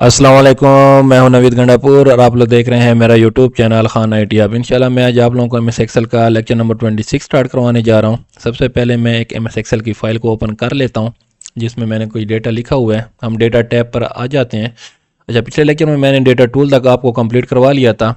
अस्सलाम वालेकुम, मैं हूं नवीद गंडापुर और आप लोग देख रहे हैं मेरा यूट्यूब चैनल खान IT। अब इंशाल्लाह मैं आज आप लोगों को MS एक्सेल का लेक्चर नंबर 26 स्टार्ट करवाने जा रहा हूं। सबसे पहले मैं एक MS एक्सेल की फ़ाइल को ओपन कर लेता हूं जिसमें मैंने कोई डेटा लिखा हुआ है। हम डेटा टैब पर आ जाते हैं। अच्छा, पिछले लेक्चर में मैंने डेटा टूल तक आपको कंप्लीट करवा लिया था।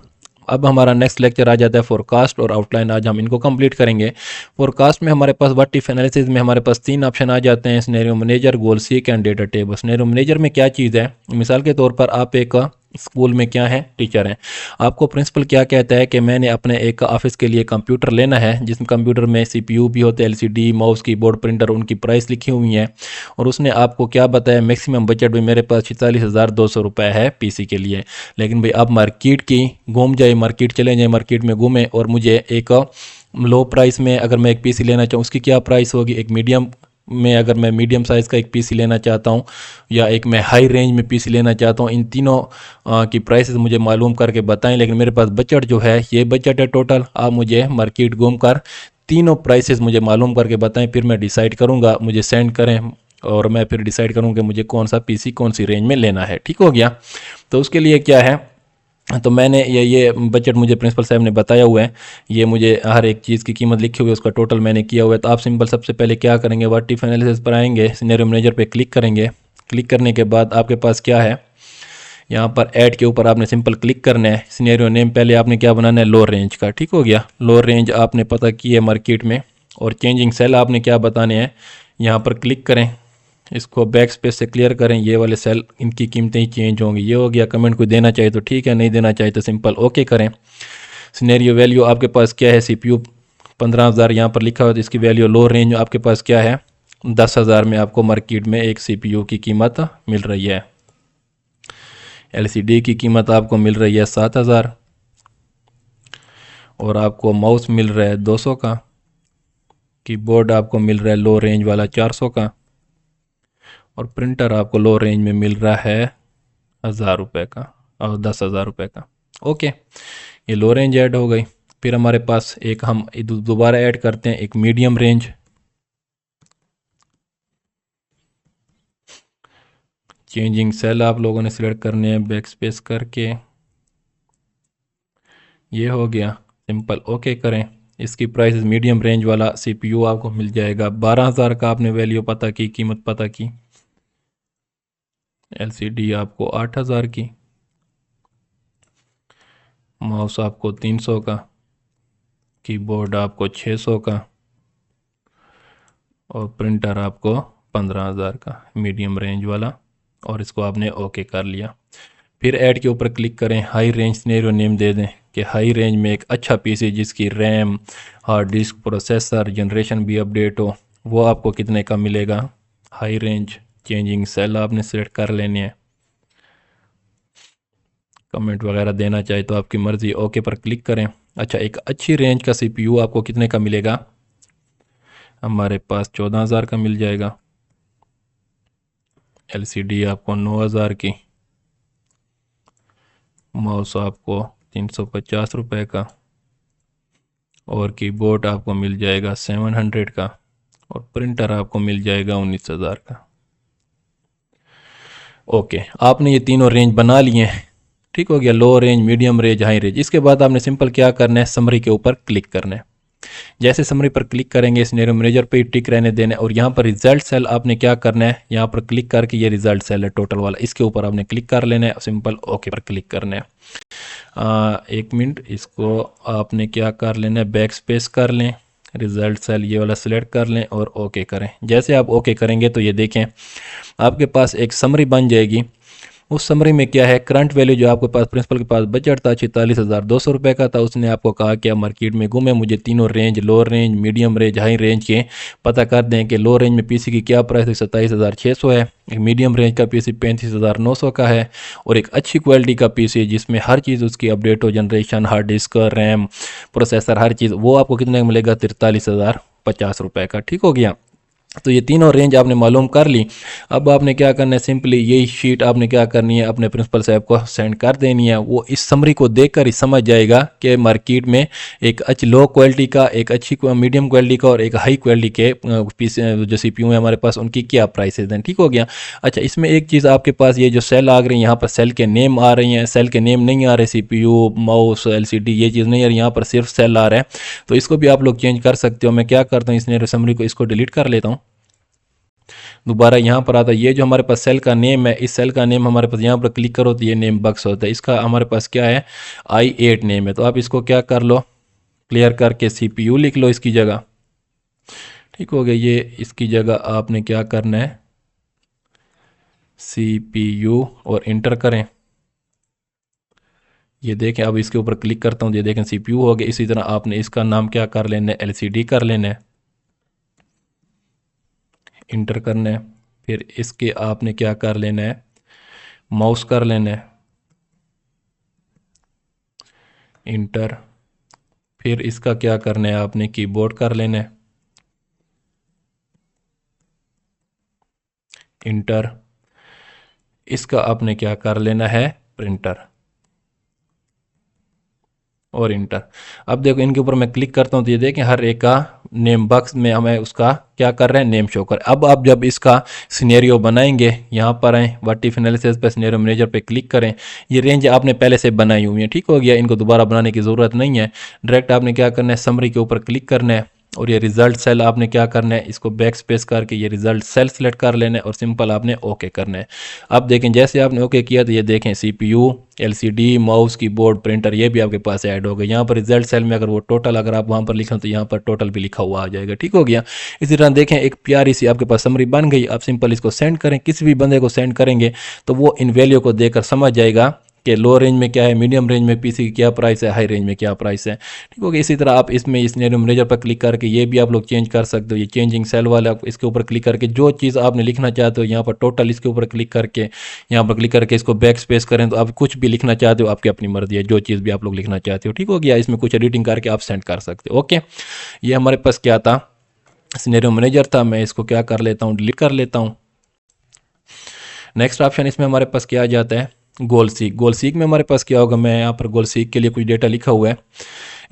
अब हमारा नेक्स्ट लेक्चर आ जाता है फोरकास्ट और आउटलाइन। आज हम इनको कंप्लीट करेंगे। फोरकास्ट में हमारे पास व्हाट इफ एनालिसिस में हमारे पास 3 ऑप्शन आ जाते हैं: scenario manager, goal seek and data table. Scenario manager में क्या चीज़ है? मिसाल के तौर पर आप एक स्कूल में क्या है, टीचर हैं। आपको प्रिंसिपल क्या कहता है कि मैंने अपने एक ऑफिस के लिए कंप्यूटर लेना है जिसमें कंप्यूटर में CPU भी होते हैं, LCD, माउस, कीबोर्ड, प्रिंटर, उनकी प्राइस लिखी हुई है। और उसने आपको क्या बताया, मैक्सिमम बजट भी मेरे पास 46,200 रुपये है PC के लिए। लेकिन भाई आप मार्केट की घूम जाए, मार्केट चले जाए, मार्केट में घूमें और मुझे एक लो प्राइस में अगर मैं एक PC लेना चाहूँ उसकी क्या प्राइस होगी, एक मीडियम में अगर मैं मीडियम साइज़ का एक PC लेना चाहता हूँ या एक मैं हाई रेंज में PC लेना चाहता हूँ, इन तीनों की प्राइसेस मुझे मालूम करके बताएं। लेकिन मेरे पास बजट जो है, ये बजट है टोटल। आप मुझे मार्केट घूम कर तीनों प्राइसेस मुझे मालूम करके बताएं, फिर मैं डिसाइड करूँगा, मुझे सेंड करें और मैं फिर डिसाइड करूँगा कि मुझे कौन सा PC कौन सी रेंज में लेना है। ठीक हो गया? तो उसके लिए क्या है, तो मैंने ये बजट मुझे प्रिंसिपल साहब ने बताया हुआ है। ये मुझे हर एक चीज़ की कीमत लिखी हुई है, उसका टोटल मैंने किया हुआ है। तो आप सिंपल सबसे पहले क्या करेंगे, व्हाट इफ एनालिसिस पर आएंगे, सिनेरियो मैनेजर पे क्लिक करेंगे। क्लिक करने के बाद आपके पास क्या है, यहाँ पर ऐड के ऊपर आपने सिंपल क्लिक करना है। सिनेरियो नेम पहले आपने क्या बनाना है, लो रेंज का। ठीक हो गया? लो रेंज आपने पता की है मार्केट में। और चेंजिंग सेल आपने क्या बताने हैं, यहाँ पर क्लिक करें, इसको बैक स्पेस से क्लियर करें। ये वाले सेल, इनकी कीमतें ही चेंज होंगी। ये हो गया। कमेंट कोई देना चाहे तो ठीक है, नहीं देना चाहे तो सिंपल ओके करें। सिनेरियो वैल्यू आपके पास क्या है, CPU 15,000 यहाँ पर लिखा हुआ, तो इसकी वैल्यू लो रेंज आपके पास क्या है, 10,000 में आपको मार्केट में एक CPU की कीमत मिल रही है। LCD की कीमत आपको मिल रही है 7,000 और आपको माउस मिल रहा है 200 का। कीबोर्ड आपको मिल रहा है लो रेंज वाला 400 का और प्रिंटर आपको लो रेंज में मिल रहा है 1,000 रुपये का और 10,000 रुपये का। ओके, ये लो रेंज ऐड हो गई। फिर हमारे पास एक हम दोबारा ऐड करते हैं, एक मीडियम रेंज। चेंजिंग सेल आप लोगों ने सिलेक्ट करने हैं बैक स्पेस करके। ये हो गया। सिंपल ओके करें। इसकी प्राइस मीडियम रेंज वाला CPU आपको मिल जाएगा 12,000 का। आपने वैल्यू पता की, कीमत पता की। LCD आपको 8,000 की, माउस आपको 300 का, कीबोर्ड आपको 600 का और प्रिंटर आपको 15,000 का, मीडियम रेंज वाला। और इसको आपने ओके कर लिया। फिर ऐड के ऊपर क्लिक करें, हाई रेंज सिनेरियो नेम दे दें कि हाई रेंज में एक अच्छा PC जिसकी RAM, hard disk, processor, generation भी अपडेट हो, वो आपको कितने का मिलेगा, हाई रेंज। चेंजिंग सेल आपने सेलेक्ट कर लेने हैं। कमेंट वगैरह देना चाहे तो आपकी मर्ज़ी। ओके पर क्लिक करें। अच्छा, एक अच्छी रेंज का CPU आपको कितने का मिलेगा, हमारे पास 14,000 का मिल जाएगा। LCD आपको 9,000 की, माउस आपको 350 रुपये का और कीबोर्ड आपको मिल जाएगा 700 का और प्रिंटर आपको मिल जाएगा 19,000 का। ओके, आपने ये तीनों रेंज बना लिए हैं। ठीक हो गया, लो range, medium range, high range. इसके बाद आपने सिंपल क्या करना है, समरी के ऊपर क्लिक करना है। जैसे समरी पर क्लिक करेंगे, सिनेरियो मैनेजर पे ही टिक रहने देना है और यहाँ पर रिजल्ट सेल आपने क्या करना है, यहाँ पर क्लिक करके, ये रिजल्ट सेल है टोटल वाला, इसके ऊपर आपने क्लिक कर लेना है। सिंपल ओके पर क्लिक करना है। एक मिनट, इसको आपने क्या कर लेना है, बैक स्पेस कर लें, रिजल्ट सेल ये वाला सिलेक्ट कर लें और ओके करें। जैसे आप ओके करेंगे तो ये देखें आपके पास एक समरी बन जाएगी। उस समरी में क्या है, करंट वैल्यू जो आपके पास प्रिंसिपल के पास बजट था 46,200 रुपये का था, उसने आपको कहा कि आप मार्केट में घूमें, मुझे तीनों रेंज, लो range, medium range, high range के पता कर दें कि लो रेंज में PC की क्या प्राइस है, 27,600 है। एक मीडियम रेंज का PC 35,900 का है और एक अच्छी क्वालिटी का PC जिसमें हर चीज़ उसकी अपडेट हो, generation, hard disk, RAM, processor, हर चीज़, वो आपको कितने का मिलेगा, 43,050 रुपये का। ठीक हो गया? तो ये तीनों रेंज आपने मालूम कर ली। अब आपने क्या करना है, सिंपली यही शीट आपने क्या करनी है, अपने प्रिंसिपल साहब को सेंड कर देनी है। वो इस समरी को देखकर ही समझ जाएगा कि मार्केट में एक अच्छी लो क्वालिटी का, एक अच्छी मीडियम क्वालिटी का और एक हाई क्वालिटी के पीस जो CPU है हमारे पास, उनकी क्या प्राइसेज हैं। ठीक हो गया। अच्छा, इसमें एक चीज़ आपके पास ये जो सेल आ रही है, यहाँ पर सेल के नेम आ रही हैं, सेल के नेम नहीं आ रहे, CPU, माउस, LCD ये चीज़ नहीं आ रही, यहाँ पर सिर्फ सेल आ रहा है। तो इसको भी आप लोग चेंज कर सकते हो। मैं क्या करता हूँ, इसने समरी को इसको डिलीट कर लेता हूँ। दोबारा यहाँ पर आता है, ये जो हमारे पास सेल का नेम है, इस सेल का नेम हमारे पास यहाँ पर क्लिक करो तो ये नेम बक्स होता है। इसका हमारे पास क्या है, I8 नेम है। तो आप इसको क्या कर लो, क्लियर करके CPU लिख लो इसकी जगह। ठीक हो गया। ये इसकी जगह आपने क्या करना है, CPU और इंटर करें। ये देखें, अब इसके ऊपर क्लिक करता हूँ, ये देखें CPU हो गया। इसी तरह आपने इसका नाम क्या कर लेना है, LCD कर लेना है, इंटर करना है। फिर इसके आपने क्या कर लेना है, माउस कर लेना है, इंटर। फिर इसका क्या करना है, आपने कीबोर्ड कर लेना है, इंटर। इसका आपने क्या कर लेना है, प्रिंटर, और इंटर। अब देखो इनके ऊपर मैं क्लिक करता हूँ तो ये देखें हर एक का नेम बॉक्स में हमें उसका क्या कर रहे हैं, नेम शो कर। अब आप जब इसका सिनेरियो बनाएंगे, यहाँ पर आए, व्हाट इफ एनालिसिस पे सिनेरियो मैनेजर पे क्लिक करें। ये रेंज आपने पहले से बनाई हुई है। ठीक हो गया, इनको दोबारा बनाने की ज़रूरत नहीं है। डायरेक्ट आपने क्या करना है, समरी के ऊपर क्लिक करना है और ये रिजल्ट सेल आपने क्या करना है, इसको बैक स्पेस करके ये रिजल्ट सेल सेलेक्ट कर लेना है और सिंपल आपने ओके करना है। अब देखें जैसे आपने ओके किया तो ये देखें CPU, LCD, mouse, keyboard, printer ये भी आपके पास ऐड हो गए। यहाँ पर रिजल्ट सेल में अगर वो टोटल अगर आप वहाँ पर लिखें तो यहाँ पर टोटल भी लिखा हुआ आ जाएगा। ठीक हो गया। इसी तरह देखें एक प्यारी सी आपके पास समरी बन गई। आप सिंपल इसको सेंड करें, किसी भी बंदे को सेंड करेंगे तो वो इन वैल्यू को देखकर समझ जाएगा कि लो रेंज में क्या है, मीडियम रेंज में PC की क्या प्राइस है, हाई रेंज में क्या प्राइस है। ठीक हो गया। इसी तरह आप इसमें इस सिनेरियो मैनेजर पर क्लिक करके ये भी आप लोग चेंज कर सकते हो। ये चेंजिंग सेल वाला इसके ऊपर क्लिक करके जो चीज़ आपने लिखना चाहते हो, यहाँ पर टोटल इसके ऊपर क्लिक करके, यहाँ पर क्लिक करके इसको बैक स्पेस करें तो आप कुछ भी लिखना चाहते हो, आपकी अपनी मर्जी है, जो चीज़ भी आप लोग लिखना चाहते हो। ठीक हो गया। इसमें कुछ एडिटिंग करके आप सेंड कर सकते हो। ओके, ये हमारे पास क्या था, सिनेरियो मैनेजर था। मैं इसको क्या कर लेता हूँ, डिलीट कर लेता हूँ। नेक्स्ट ऑप्शन इसमें हमारे पास क्या आ जाता है, गोल सीक। गोल सीक में हमारे पास क्या होगा, मैं यहाँ पर गोल सीक के लिए कुछ डेटा लिखा हुआ है।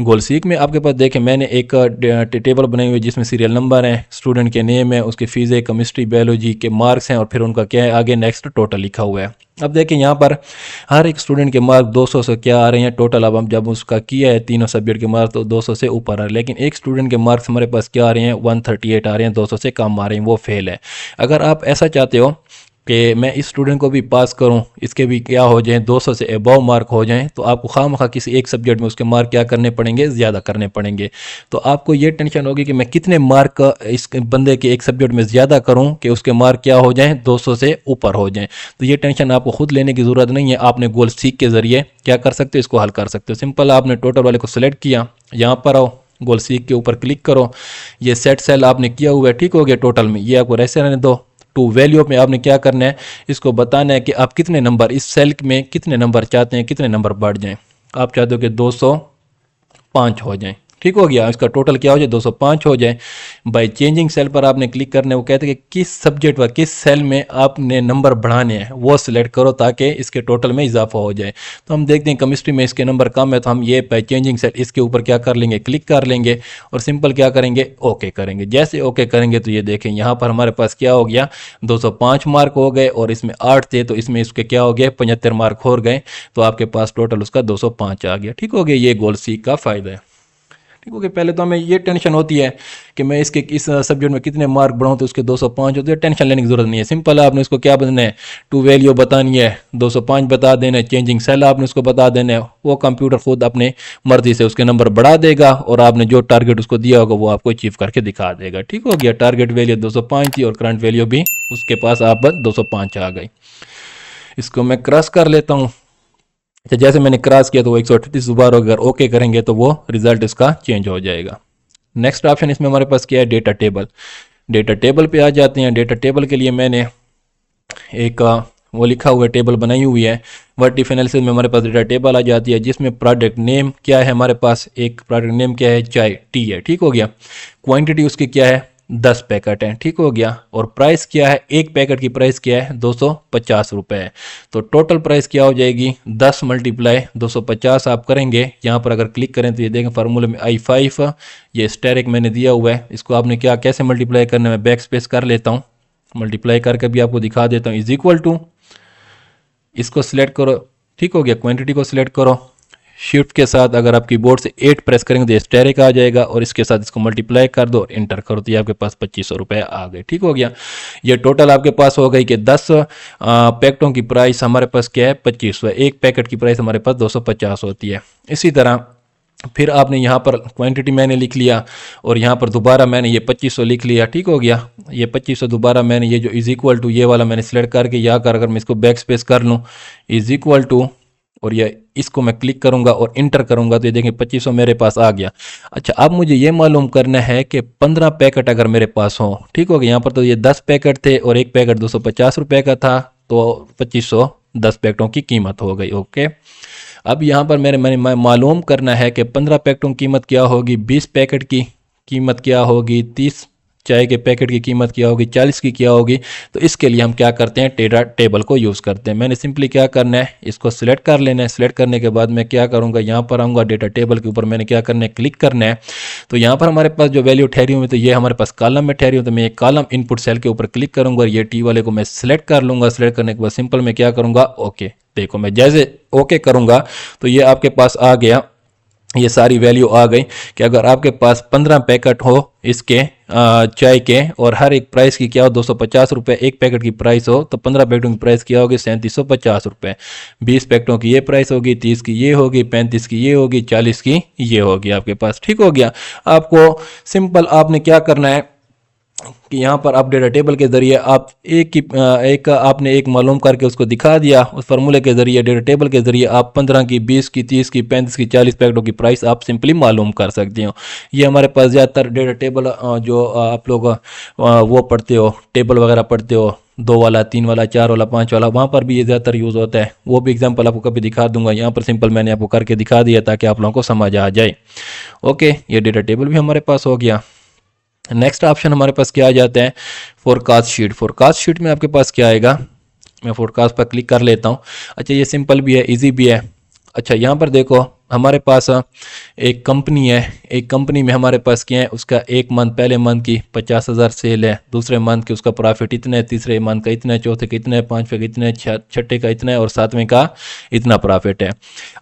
गोल सीक में आपके पास देखें मैंने एक टेबल बनाई हुई है जिसमें सीरियल नंबर है, स्टूडेंट के नेम है, उसके फीस है, केमिस्ट्री बायोलॉजी के मार्क्स हैं और फिर उनका क्या है आगे नेक्स्ट टोटल लिखा हुआ है। अब देखें यहाँ पर हर एक स्टूडेंट के मार्क 200 से क्या आ रहे हैं टोटल। अब हम जब उसका किया है तीनों सब्जेक्ट के मार्क्स तो 200 से ऊपर आ रहे हैं, लेकिन एक स्टूडेंट के मार्क्स हमारे पास क्या आ रहे हैं, 138 आ रहे हैं, 200 से कम आ रहे हैं, वो फेल है। अगर आप ऐसा चाहते हो कि मैं इस स्टूडेंट को भी पास करूं, इसके भी क्या हो जाएं 200 से अबव मार्क हो जाएं, तो आपको खामखा किसी एक सब्जेक्ट में उसके मार्क क्या करने पड़ेंगे, ज़्यादा करने पड़ेंगे। तो आपको ये टेंशन होगी कि मैं कितने मार्क इस बंदे के एक सब्जेक्ट में ज़्यादा करूं कि उसके मार्क क्या हो जाएं 200 से ऊपर हो जाएं। तो ये टेंशन आपको खुद लेने की ज़रूरत नहीं है। आपने गोल सीक के ज़रिए क्या कर सकते हो, इसको हल कर सकते हो। सिंपल आपने टोटल वाले को सिलेक्ट किया, यहाँ पर आओ, गोल सीक के ऊपर क्लिक करो, ये सेट सेल आपने किया हुआ है। ठीक हो गया। टोटल में ये आपको ऐसे रहने दो। टू वैल्यू में आपने क्या करना है, इसको बताना है कि आप कितने नंबर इस सेल में कितने नंबर चाहते हैं, कितने नंबर बढ़ जाएं। आप चाहते हो कि 205 हो जाएं। ठीक हो गया। इसका टोटल क्या हो जाए, 205 हो जाए। बाय चेंजिंग सेल पर आपने क्लिक करना है। वो कहते हैं कि किस सब्जेक्ट व किस सेल में आपने नंबर बढ़ाने हैं वो सिलेक्ट करो ताकि इसके टोटल में इजाफा हो जाए। तो हम देखते हैं केमिस्ट्री में इसके नंबर कम है तो हम ये बाय चेंजिंग सेल इसके ऊपर क्या कर लेंगे, क्लिक कर लेंगे और सिंपल क्या करेंगे, ओके करेंगे। जैसे ओके करेंगे तो ये देखें यहाँ पर हमारे पास क्या हो गया, 205 मार्क हो गए और इसमें 8 थे तो इसमें इसके क्या हो गए, 75 मार्क हो गए। तो आपके पास टोटल उसका 205 आ गया। ठीक हो गया। ये गोल सीक का फ़ायदा है। ठीक हो गया। पहले तो हमें ये टेंशन होती है कि मैं इसके इस सब्जेक्ट में कितने मार्क बढ़ाऊँ तो उसके 205 होते हैं। टेंशन लेने की जरूरत नहीं है। सिंपल आपने उसको क्या बताना है, टू वैल्यू बतानी है, 205 बता देना है, चेंजिंग सेल आपने उसको बता देना है। वो कंप्यूटर खुद अपने मर्जी से उसके नंबर बढ़ा देगा और आपने जो टारगेट उसको दिया होगा वो आपको अचीव करके दिखा देगा। ठीक हो गया। टारगेट वैल्यू 205 थी और करंट वैल्यू भी उसके पास आप 205 आ गई। इसको मैं क्रॉस कर लेता हूँ। अच्छा, जैसे मैंने क्रॉस किया तो वो 138 दोबारा अगर ओके करेंगे तो वो रिजल्ट इसका चेंज हो जाएगा। नेक्स्ट ऑप्शन इसमें हमारे पास क्या है, डेटा टेबल। डेटा टेबल पे आ जाते हैं। डेटा टेबल के लिए मैंने एक वो लिखा हुआ टेबल बनाई हुई है। वर्ड इफ एनालिसिस में हमारे पास डेटा टेबल आ जाती है जिसमें प्रोडक्ट नेम क्या है, हमारे पास एक प्रोडक्ट नेम क्या है, चाय टी है। ठीक हो गया। क्वांटिटी उसकी क्या है, 10 पैकेट हैं, ठीक हो गया। और प्राइस क्या है, एक पैकेट की प्राइस क्या है, 250 रुपये है। तो टोटल प्राइस क्या हो जाएगी, 10 मल्टीप्लाई 250 आप करेंगे। यहाँ पर अगर क्लिक करें तो ये देखें फार्मूले में I5, ये स्टेरिक मैंने दिया हुआ है, इसको आपने क्या कैसे मल्टीप्लाई करना है, मैं बैक स्पेस कर लेता हूँ, मल्टीप्लाई करके भी आपको दिखा देता हूँ। इज इक्वल टू, इसको सिलेक्ट करो, ठीक हो गया, क्वांटिटी को सिलेक्ट करो, शिफ्ट के साथ अगर आप कीबोर्ड से 8 प्रेस करेंगे तो ये स्टेरिक आ जाएगा, और इसके साथ इसको मल्टीप्लाई कर दो, इंटर करो, तो ये आपके पास 2500 रुपये आ गए, ठीक हो गया। ये टोटल आपके पास हो गई कि 10 पैकेटों की प्राइस हमारे पास क्या है, 2500 है। एक पैकेट की प्राइस हमारे पास 250 होती है। इसी तरह फिर आपने यहाँ पर क्वांटिटी मैंने लिख लिया, और यहाँ पर दोबारा मैंने ये 2500 लिख लिया, ठीक हो गया। ये 2500 दोबारा मैंने ये जो इज इक्वल टू ये वाला मैंने सिलेक्ट करके यहाँ कर, अगर मैं इसको बैक स्पेस कर लूँ, इज इक्वल टू, और ये इसको मैं क्लिक करूंगा और इंटर करूंगा, तो ये देखें 2500 मेरे पास आ गया। अच्छा, अब मुझे ये मालूम करना है कि 15 पैकेट अगर मेरे पास हो, ठीक हो गया। यहाँ पर तो ये 10 पैकेट थे और एक पैकेट 250 रुपये का था, तो 2500 10 पैकेटों की कीमत हो गई। ओके, अब यहाँ पर मैंने मालूम करना है कि 15 पैकेटों की कीमत क्या होगी, 20 पैकेट की कीमत क्या होगी, 30 चाय के पैकेट की कीमत क्या होगी, 40 की क्या होगी। तो इसके लिए हम क्या करते हैं, डेटा टेबल को यूज़ करते हैं। मैंने सिंपली क्या करना है, इसको सिलेक्ट कर लेना है। सिलेक्ट करने के बाद मैं क्या करूँगा, यहाँ पर आऊँगा, डेटा टेबल के ऊपर मैंने क्या करना है, क्लिक करना है। तो यहाँ पर हमारे पास जो वैल्यू ठहरी हुई, तो ये हमारे पास कॉलम में ठहरी हुई, तो मैं एक कॉलम इनपुट सेल के ऊपर क्लिक करूँगा और ये टी वाले को मैं सिलेक्ट कर लूँगा। सिलेक्ट करने के बाद सिंपल मैं क्या करूँगा, ओके। देखो मैं जैसे ओके करूँगा तो ये आपके पास आ गया, ये सारी वैल्यू आ गई कि अगर आपके पास 15 पैकेट हो इसके चाय के, और हर एक प्राइस की क्या हो, 250 रुपये एक पैकेट की प्राइस हो, तो 15 पैकेटों की प्राइस क्या होगी, 3750 रुपये। 20 पैकेटों की ये प्राइस होगी, 30 की ये होगी, 35 की ये होगी, 40 की ये होगी आपके पास, ठीक हो गया। आपको सिंपल आपने क्या करना है कि यहाँ पर आप डेटा टेबल के जरिए आप एक आपने एक मालूम करके उसको दिखा दिया, उस फार्मूले के जरिए, डेटा टेबल के जरिए आप 15 की, 20 की, 30 की, 35 की, 40 पैकेटों की प्राइस आप सिंपली मालूम कर सकते हो। ये हमारे पास ज़्यादातर डेटा टेबल जो आप लोग वो पढ़ते हो, टेबल वगैरह पढ़ते हो, 2 वाला, 3 वाला, 4 वाला, 5 वाला, वहाँ पर भी ये ज़्यादातर यूज़ होता है। वो भी एग्जाम्पल आपको कभी दिखा दूंगा। यहाँ पर सिंपल मैंने आपको करके दिखा दिया ताकि आप लोगों को समझ आ जाए। ओके, ये डेटा टेबल भी हमारे पास हो गया। नेक्स्ट ऑप्शन हमारे पास क्या आ जाता है, फोरकास्ट शीट। फोरकास्ट शीट में आपके पास क्या आएगा, मैं फोरकास्ट पर क्लिक कर लेता हूँ। अच्छा, ये सिंपल भी है, इजी भी है। अच्छा, यहाँ पर देखो हमारे पास एक कंपनी है, एक कंपनी में हमारे पास क्या है, उसका एक मंथ, पहले मंथ की 50,000 सेल है, दूसरे मंथ की उसका प्रॉफिट इतना है, तीसरे मंथ का इतना है, चौथे का इतना है, पांचवें का इतना है, छठे का इतना है, और सातवें का इतना प्रॉफिट है।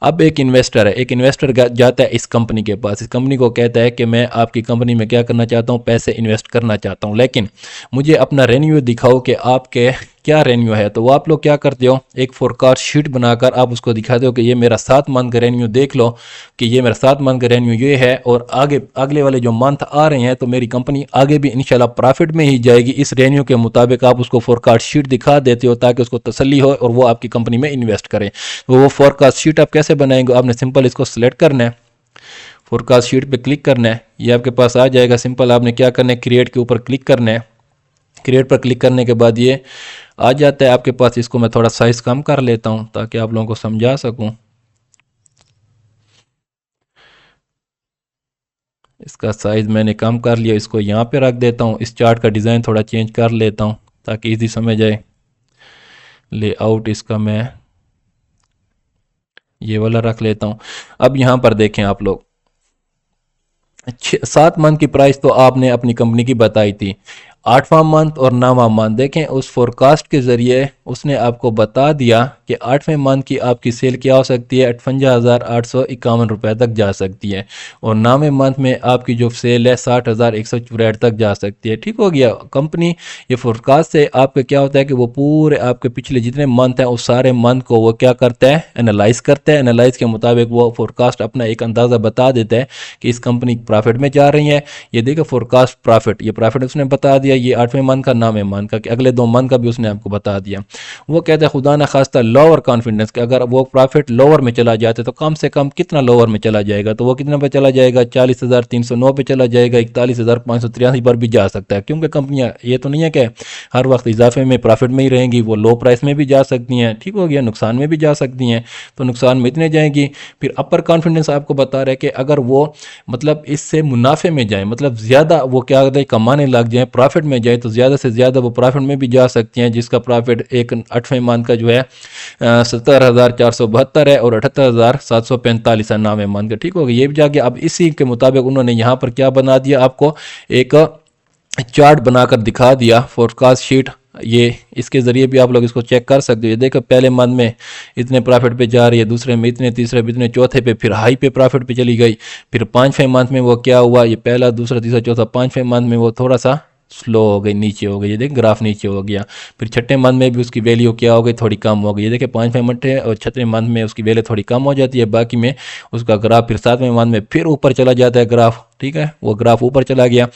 अब एक इन्वेस्टर है, एक इन्वेस्टर जाता है इस कंपनी के पास, इस कंपनी को कहता है कि मैं आपकी कंपनी में क्या करना चाहता हूँ, पैसे इन्वेस्ट करना चाहता हूँ, लेकिन मुझे अपना रेन्यू दिखाओ कि आपके क्या रेन्यू है। तो वो आप लोग क्या करते हो, एक फोरकास्ट शीट बनाकर आप उसको दिखाते हो कि ये मेरा 7 मंथ का रेन्यू देख लो, कि ये मेरा 7 मंथ का रेन्यू ये है, और आगे अगले वाले जो मंथ आ रहे हैं तो मेरी कंपनी आगे भी इंशाल्लाह प्रॉफिट में ही जाएगी। इस रेन्यू के मुताबिक आप उसको फोरकास्ट शीट दिखा देते हो ताकि उसको तसल्ली हो और वो आपकी कंपनी में इन्वेस्ट करें। तो वो फोरकास्ट शीट आप कैसे बनाएंगे, आपने सिंपल इसको सिलेक्ट करना है, फोरकास्ट शीट पे क्लिक करना है, ये आपके पास आ जाएगा। सिंपल आपने क्या करना है, क्रिएट के ऊपर क्लिक करना है। क्रिएट पर क्लिक करने के बाद ये आ जाता है आपके पास। इसको मैं थोड़ा साइज कम कर लेता हूं ताकि आप लोगों को समझा सकूं। इसका साइज मैंने कम कर लिया, इसको यहाँ पे रख देता हूँ। इस चार्ट का डिज़ाइन थोड़ा चेंज कर लेता हूँ ताकि इजी समझ आए। लेआउट इसका मैं ये वाला रख लेता हूँ। अब यहाँ पर देखें आप लोग, 7 मंथ की प्राइस तो आपने अपनी कंपनी की बताई थी, 8वां मंथ और 9वां मंथ देखें, उस फोरकास्ट के ज़रिए उसने आपको बता दिया कि 8वें मंथ की आपकी सेल क्या हो सकती है, 58,851 रुपये तक जा सकती है, और 9वें मंथ में आपकी जो सेल है 60,164 तक जा सकती है। ठीक हो गया। कंपनी ये फोरकास्ट से आपका क्या होता है कि वो पूरे आपके पिछले जितने मंथ हैं उस सारे मंथ को वो क्या करता है, एनालाइज करता है। एनालाइज के मुताबिक वो फोरकास्ट अपना एक अंदाज़ा बता देता है कि इस कंपनी प्रॉफिट में जा रही है। ये देखो फोरकास्ट प्रॉफिट, ये प्रॉफिट उसने बता दिया दिया ये 8वें मंथ का 9वें मंथ का, कि अगले 2 मंथ का भी उसने आपको बता दिया। वो कहता है खुदा न खास्ता लोअर कॉन्फिडेंस कि अगर वो प्रॉफिट लोअर में चला जाता है तो कम से कम कितना लोअर में चला जाएगा, तो वो कितना पे चला जाएगा, 40,309 पे चला जाएगा, 41,583 पर भी जा सकता है, क्योंकि कंपनियां ये तो नहीं है कि हर वक्त इजाफे में प्रॉफिट में ही रहेंगी, वो लो प्राइस में भी जा सकती हैं, ठीक हो गया, नुकसान में भी जा सकती हैं, तो नुकसान में इतने जाएंगी। फिर अपर कॉन्फिडेंस आपको बता रहा है कि अगर वो मतलब इससे मुनाफे में जाए, मतलब ज़्यादा वो क्या कहते हैं कमाने लग जाए, प्रॉफिट में जाए, तो ज़्यादा से ज़्यादा वो प्रॉफिट में भी जा सकती हैं, जिसका प्रॉफिट एक 8वें मंथ का जो है 70,472 है और 78,745 है 9वें मंथ का, ठीक हो गया। ये भी जाके अब इसी के मुताबिक उन्होंने यहाँ पर क्या बना दिया, आपको एक चार्ट बनाकर दिखा दिया, फोरकास्ट शीट, ये इसके ज़रिए भी आप लोग इसको चेक कर सकते हो। ये देखो पहले मंथ में इतने प्रॉफिट पे जा रही है, दूसरे में इतने, तीसरे में इतने, चौथे पे फिर हाई पे प्रॉफिट पे चली गई, फिर 5वें मंथ में वो क्या हुआ, ये पहला, दूसरा, तीसरा, चौथा, 5वें मंथ में वो थोड़ा सा स्लो हो गई, नीचे हो गई, ये देख ग्राफ नीचे हो गया। फिर 6ठे मंथ में भी उसकी वैल्यू क्या हो गई, थोड़ी कम हो गई, ये देखिए 5वें मंथ और 6ठे मंथ में उसकी वैल्यू थोड़ी कम हो जाती है, बाकी में उसका ग्राफ फिर 7वें मंथ में फिर ऊपर चला जाता है ग्राफ, ठीक है, वो ग्राफ ऊपर चला गया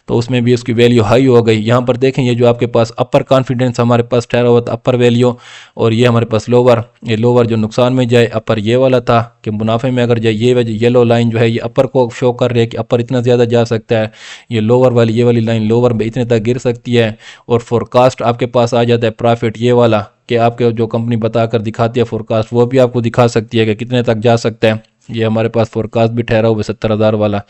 तो उसमें भी उसकी वैल्यू हाई हो गई। यहाँ पर देखें ये जो आपके पास अपर कॉन्फिडेंस हमारे पास ठहरा हुआ था अपर वैल्यू, और ये हमारे पास लोअर, ये लोअर जो नुकसान में जाए, अपर ये वाला था कि मुनाफे में अगर जाए, ये येलो लाइन जो है ये अपर को शो कर रही है कि अपर इतना ज़्यादा जा सकता है, ये लोअर वाली, ये वाली लाइन लोअर में इतने तक गिर सकती है, और फोरकास्ट आपके पास आ जाता है प्रॉफिट ये वाला कि आपके जो कंपनी बताकर दिखाती है फोरकास्ट वो भी आपको दिखा सकती है कि कितने तक जा सकता है। ये हमारे पास फोरकास्ट भी ठहरा हुआ 70,000 वाला,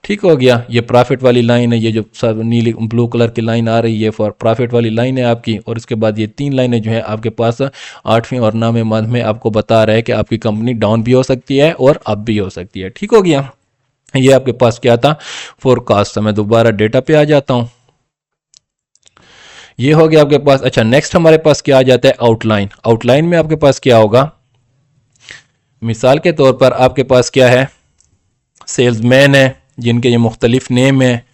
ठीक हो गया। ये प्रॉफिट वाली लाइन है, ये जो सब नीली ब्लू कलर की लाइन आ रही है फॉर प्रॉफिट वाली लाइन है आपकी, और इसके बाद ये 3 लाइनें जो है आपके पास 8वें और 9वें मंथ में आपको बता रहा है कि आपकी कंपनी डाउन भी हो सकती है और अप भी हो सकती है, ठीक हो गया। ये आपके पास क्या था, फोरकास्ट। मैं दोबारा डेटा पे आ जाता हूँ, ये हो गया आपके पास। अच्छा, नेक्स्ट हमारे पास क्या आ जाता है, आउटलाइन। आउटलाइन में आपके पास क्या होगा, मिसाल के तौर पर आपके पास क्या है, सेल्समैन है जिनके ये मुख्तलिफ नेम है,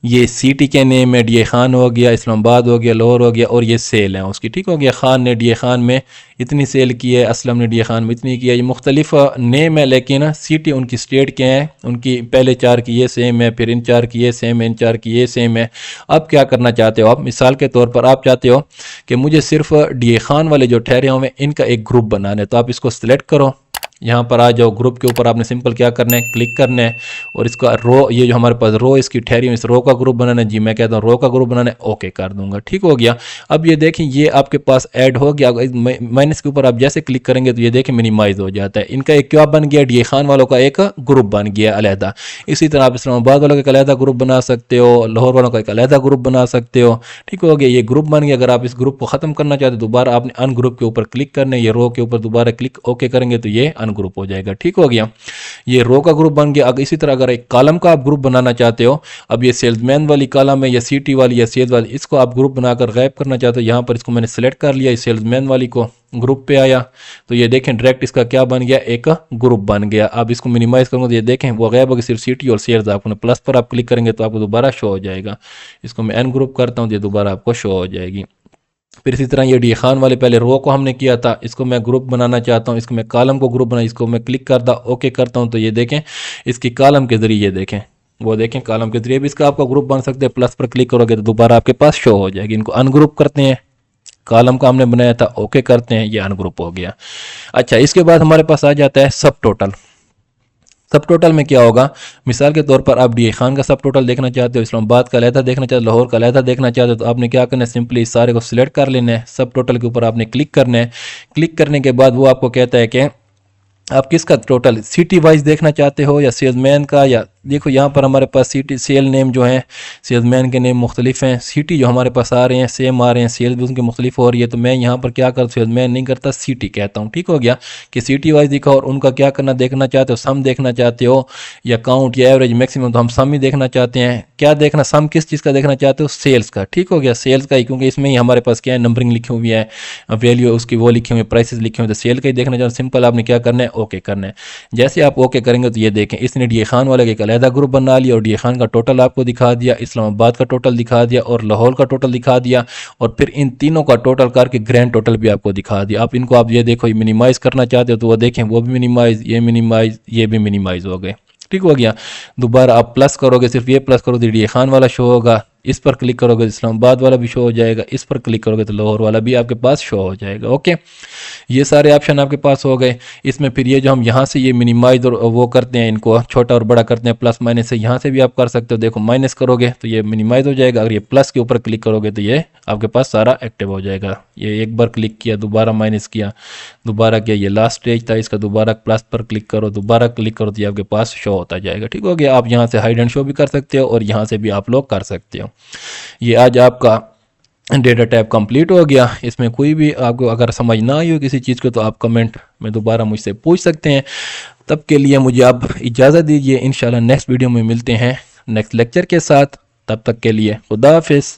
ये सिटी के नेम है, डी खान हो गया, इस्लामाबाद हो गया, लाहौर हो गया, और ये सेल है उसकी, ठीक हो गया। खान ने डी खान में इतनी सेल की है, असलम ने डी खान में इतनी की है, ये मुख्तलिफ नेम है, लेकिन सिटी उनकी स्टेट के हैं, उनकी पहले 4 की ये सेम है, फिर इन 4 की ये सेम है, इन 4 की ये सेम है। अब क्या करना चाहते हो आप, मिसाल के तौर पर आप चाहते हो कि मुझे सिर्फ डी खान वाले जो ठहरे हुए इनका एक ग्रुप बनाना है, तो आप इसको सिलेक्ट करो, यहाँ पर आ जाओ, ग्रुप के ऊपर आपने सिंपल क्या करना है, क्लिक करना है, और इसका रो, ये जो हमारे पास रो इसकी ठहरी हुई, इस रो का ग्रुप बनाना है, जी मैं कहता हूँ रो का ग्रुप बनाना है, ओके कर दूंगा, ठीक हो गया। अब ये देखें ये आपके पास ऐड हो गया, माइनस के ऊपर आप जैसे क्लिक करेंगे तो ये देखें मिनिमाइज हो जाता है। इनका एक क्या बन गया, डी खान वालों का एक ग्रुप बन गया अलहदा। इसी तरह आप इस्लामाबाद वालों का एक अलहदा ग्रुप बना सकते हो, लाहौर वालों का एक अलहदा ग्रुप बना सकते हो, ठीक हो गया, ये ग्रुप बन गया। अगर आप इस ग्रुप को ख़त्म करना चाहते हो दोबारा आपने अन ग्रुप के ऊपर क्लिक करना है, ये रो के ऊपर दोबारा क्लिक ओके करेंगे तो ये अन ग्रुप हो जाएगा, ठीक हो गया। ये रो का ग्रुप बन गया। अगर इसी तरह अगर एक कॉलम का आप ग्रुप बनाना चाहते हो, अब ये सेल्समैन वाली कॉलम है या सिटी वाली या सेल्स वाली, इसको आप ग्रुप बनाकर गायब करना चाहते हो, यहाँ पर इसको मैंने सेलेक्ट कर लिया, इस सेल्समैन वाली को ग्रुप पे आया तो ये देखें डायरेक्ट इसका क्या बन गया, एक ग्रुप बन गया। अब इसको मिनिमाइज करूँगा तो ये देखें वो गायब होगी, सिर्फ सिटी और सेल्स आपको प्लस पर आप क्लिक करेंगे तो आपको दोबारा शो हो जाएगा। इसको मैं एन ग्रुप करता हूँ तो ये दोबारा आपको शो हो जाएगी। फिर इसी तरह ये डी खान वाले पहले रो को हमने किया था, इसको मैं ग्रुप बनाना चाहता हूँ, इसको मैं कॉलम को ग्रुप बना, इसको मैं क्लिक करता ओके करता हूँ तो ये देखें इसकी कॉलम के जरिए, ये देखें वो देखें कॉलम के जरिए भी इसका आपका ग्रुप बन सकते हैं। प्लस पर क्लिक करोगे तो दोबारा आपके पास शो हो जाएगी। इनको अनग्रुप करते हैं, कॉलम का हमने बनाया था ओके करते हैं, ये अनग्रुप हो गया। अच्छा, इसके बाद हमारे पास आ जाता है सब टोटल। सब टोटल में क्या होगा, मिसाल के तौर पर आप डी खान का सब टोटल देखना चाहते हो, इस्लामाबाद का अलहदा देखना चाहते हो, लाहौर का अलहदा देखना चाहते हो, तो आपने क्या करना है, सिंपली इस सारे को सिलेक्ट कर लेना है, सब टोटल के ऊपर आपने क्लिक करना है। क्लिक करने के बाद वो आपको कहता है कि आप किसका टोटल सिटी वाइज देखना चाहते हो या सेल्समैन का, या देखो यहाँ पर हमारे पास सिटी सेल नेम जो है सेल्समैन के नेम मुख्तलिफ हैं, सिटी जो हमारे पास आ रहे हैं सेम आ रहे हैं, सेल्स भी उनके मुख्तलिफ हो रही है। तो मैं यहाँ पर क्या करता, सेल्समैन नहीं करता, सिटी कहता हूँ, ठीक हो गया कि सिटी वाइज दिखाओ। और उनका क्या करना देखना चाहते हो, सम देखना चाहते हो या काउंट या एवरेज मैक्सिमम, तो हम सम ही देखना चाहते हैं। क्या देखना, सम किस चीज़ का देखना चाहते हो, सेल्स का, ठीक हो गया, सेल्स का ही, क्योंकि इसमें ही हमारे पास क्या है नंबरिंग लिखी हुई है, वैल्यू उसकी वो लिखी हुई है, प्राइसेस लिखे हुए, तो सेल का ही देखना चाहते हो। सिंपल आपने क्या करना है, ओके करना है। जैसे आप ओके करेंगे तो ये देखें इसने डी खान वाले का एक अलहदा ग्रुप बना लिया और डी खान का टोटल आपको दिखा दिया, इस्लामाबाद का टोटल दिखा दिया और लाहौर का टोटल दिखा दिया, और फिर इन तीनों का टोटल करके ग्रैंड टोटल भी आपको दिखा दिया। आप इनको आप ये देखो ये मिनिमाइज करना चाहते हो तो वो देखें वो भी मिनिमाइज, ये भी मिनिमाइज हो गए, ठीक हो गया। दोबारा आप प्लस करोगे, सिर्फ ये प्लस करो तो डी खान वाला शो होगा, इस पर क्लिक करोगे तो इस्लामाबाद वाला भी शो हो जाएगा, इस पर क्लिक करोगे तो लाहौर वाला भी आपके पास शो हो जाएगा। ओके, ये सारे ऑप्शन आपके पास हो गए। इसमें फिर ये जो हम यहाँ से ये मिनिमाइज और वो करते हैं, इनको छोटा और बड़ा करते हैं प्लस माइनस से, यहाँ से भी आप कर सकते हो। देखो माइनस करोगे तो ये मिनिमाइज हो जाएगा, अगर ये प्लस के ऊपर क्लिक करोगे तो ये आपके पास सारा एक्टिव हो जाएगा। ये एक बार क्लिक किया, दोबारा माइनस किया, दोबारा किया, ये लास्ट स्टेज था इसका, दोबारा प्लस पर क्लिक करो, दोबारा क्लिक करो तो ये आपके पास शो होता जाएगा। ठीक हो गया। आप यहाँ से हाइड एंड शो भी कर सकते हो और यहाँ से भी आप लोग कर सकते हो। ये आज आपका डेटा टैब कंप्लीट हो गया। इसमें कोई भी आपको अगर समझ ना आई हो किसी चीज़ को तो आप कमेंट में दोबारा मुझसे पूछ सकते हैं। तब के लिए मुझे आप इजाज़त दीजिए। इंशाल्लाह नेक्स्ट वीडियो में मिलते हैं नेक्स्ट लेक्चर के साथ। तब तक के लिए खुदा हाफिज़।